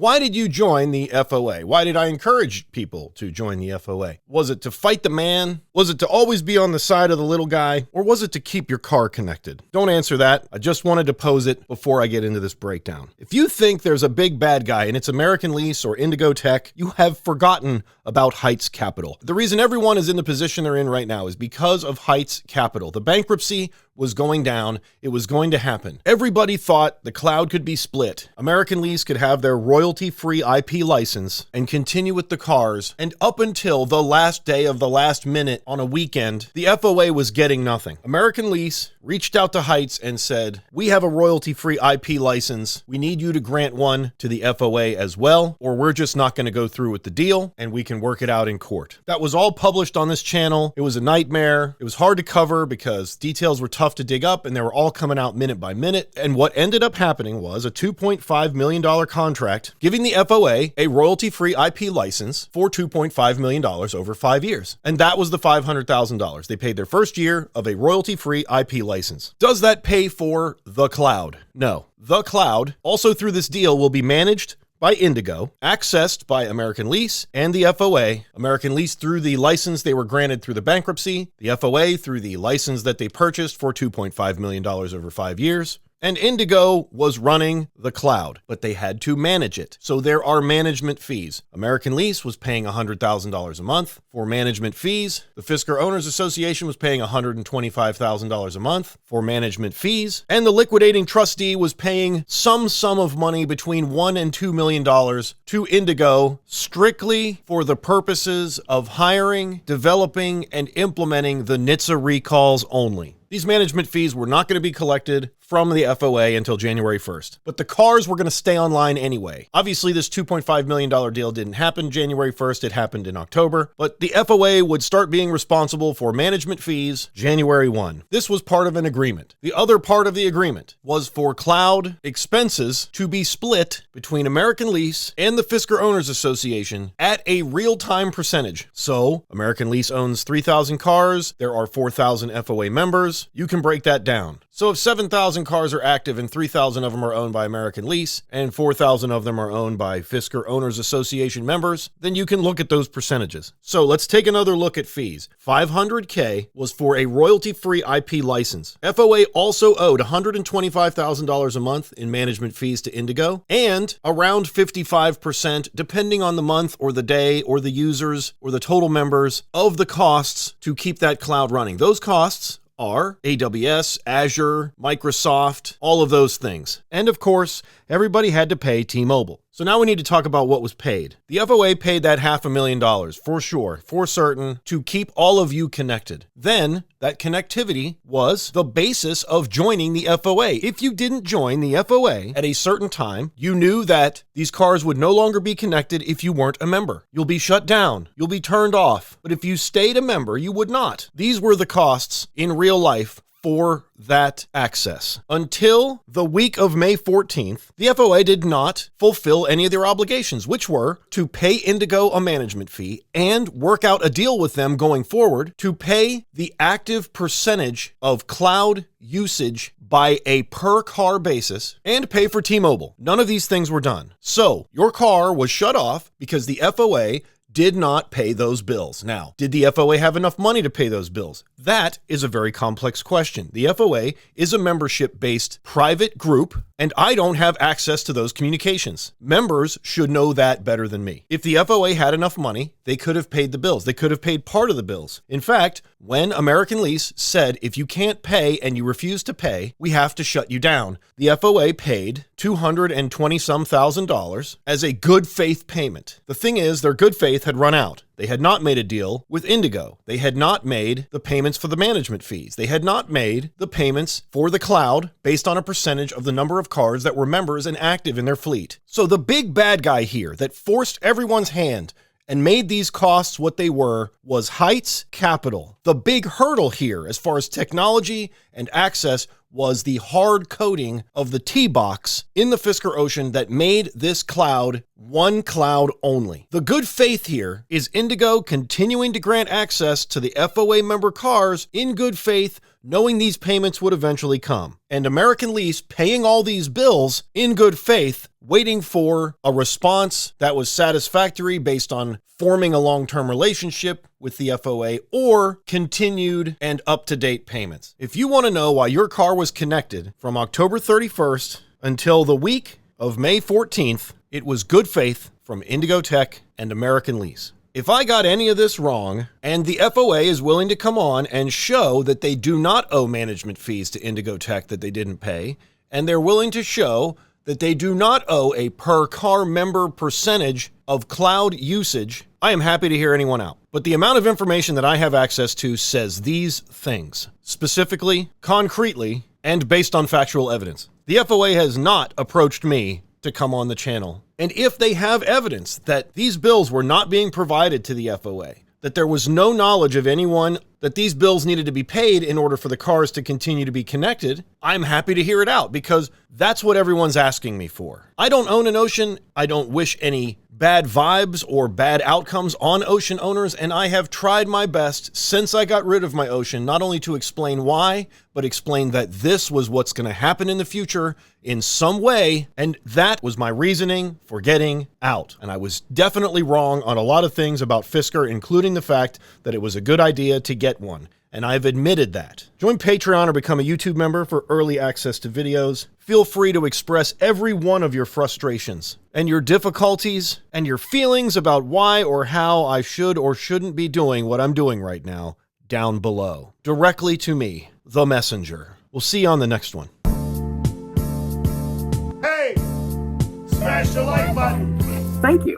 Why did you join the FOA? Why did I encourage people to join the FOA? Was it to fight the man? Was it to always be on the side of the little guy? Or was it to keep your car connected? Don't answer that. I just wanted to pose it before I get into this breakdown. If you think there's a big bad guy and it's American Lease or Indigo Tech, you have forgotten about Heights Capital. The reason everyone is in the position they're in right now is because of Heights Capital. The bankruptcy was going down. It was going to happen. Everybody thought the cloud could be split. American Lease could have their royalty-free IP license and continue with the cars. And up until the last day of the last minute on a weekend, the FOA was getting nothing. American Lease reached out to Heights and said, we have a royalty-free IP license. We need you to grant one to the FOA as well, or we're just not going to go through with the deal and we can work it out in court. That was all published on this channel. It was a nightmare. It was hard to cover because details were tough to dig up and they were all coming out minute by minute. And what ended up happening was a $2.5 million contract giving the FOA a royalty-free IP license for $2.5 million over 5 years. And that was the $500,000. They paid their first year of a royalty-free IP license. Does that pay for the cloud? No. The cloud, also through this deal, will be managed by Indigo, accessed by American Lease and the FOA. American Lease through the license they were granted through the bankruptcy, the FOA through the license that they purchased for $2.5 million over 5 years. And Indigo was running the cloud, but they had to manage it. So there are management fees. American Lease was paying $100,000 a month for management fees. The Fisker Owners Association was paying $125,000 a month for management fees. And the liquidating trustee was paying some sum of money between $1 and $2 million to Indigo strictly for the purposes of hiring, developing, and implementing the NHTSA recalls only. These management fees were not going to be collected from the FOA until January 1st, but the cars were going to stay online anyway. Obviously, this $2.5 million deal didn't happen January 1st. It happened in October, but the FOA would start being responsible for management fees January 1. This was part of an agreement. The other part of the agreement was for cloud expenses to be split between American Lease and the Fisker Owners Association at a real-time percentage. So, American Lease owns 3,000 cars. There are 4,000 FOA members. You can break that down. So if 7,000 cars are active and 3,000 of them are owned by American Lease and 4,000 of them are owned by Fisker Owners Association members, then you can look at those percentages. So let's take another look at fees. $500K was for a royalty-free IP license. FOA also owed $125,000 a month in management fees to Indigo and around 55%, depending on the month or the day or the users or the total members, of the costs to keep that cloud running. Those costs are AWS, Azure, Microsoft, all of those things. And of course, everybody had to pay T-Mobile. So now we need to talk about what was paid. The FOA paid that $500,000 for sure, for certain, to keep all of you connected. Then that connectivity was the basis of joining the FOA. If you didn't join the FOA at a certain time, you knew that these cars would no longer be connected if you weren't a member. You'll be shut down. You'll be turned off. But if you stayed a member, you would not. These were the costs in real life for that access. Until the week of May 14th, the FOA did not fulfill any of their obligations, which were to pay Indigo a management fee and work out a deal with them going forward to pay the active percentage of cloud usage by a per car basis and pay for T-Mobile. None of these things were done. So your car was shut off because the FOA did not pay those bills. Now, did the FOA have enough money to pay those bills? That is a very complex question. The FOA is a membership-based private group, and I don't have access to those communications. Members should know that better than me. If the FOA had enough money, they could have paid the bills. They could have paid part of the bills. In fact, when American Lease said, if you can't pay and you refuse to pay, we have to shut you down, the FOA paid $220,000 as a good faith payment. The thing is, their good faith had run out. They had not made a deal with Indigo. They had not made the payments for the management fees. They had not made the payments for the cloud based on a percentage of the number of cars that were members and active in their fleet. So the big bad guy here that forced everyone's hand and made these costs what they were was Heights Capital. The big hurdle here as far as technology and access was the hard coding of the T-box in the Fisker Ocean that made this cloud one cloud only. The good faith here is Indigo continuing to grant access to the FOA member cars in good faith, knowing these payments would eventually come, and American Lease paying all these bills in good faith, waiting for a response that was satisfactory based on forming a long-term relationship with the FOA or continued and up-to-date payments. If you want to know why your car was connected from October 31st until the week of May 14th, it was good faith from Indigo Tech and American Lease. If I got any of this wrong, and the FOA is willing to come on and show that they do not owe management fees to Indigo Tech that they didn't pay, and they're willing to show that they do not owe a per car member percentage of cloud usage, I am happy to hear anyone out. But the amount of information that I have access to says these things, specifically, concretely, and based on factual evidence. The FOA has not approached me to come on the channel. And if they have evidence that these bills were not being provided to the FOA, that there was no knowledge of anyone that these bills needed to be paid in order for the cars to continue to be connected, I'm happy to hear it out because that's what everyone's asking me for. I don't own an Ocean. I don't wish any bad vibes or bad outcomes on Ocean owners, and I have tried my best since I got rid of my Ocean, not only to explain why, but explain that this was what's going to happen in the future in some way, and that was my reasoning for getting out. And I was definitely wrong on a lot of things about Fisker, including the fact that it was a good idea to get one. And I've admitted that. Join Patreon or become a YouTube member for early access to videos. Feel free to express every one of your frustrations and your difficulties and your feelings about why or how I should or shouldn't be doing what I'm doing right now down below. Directly to me, the messenger. We'll see you on the next one. Hey! Smash the like button! Thank you.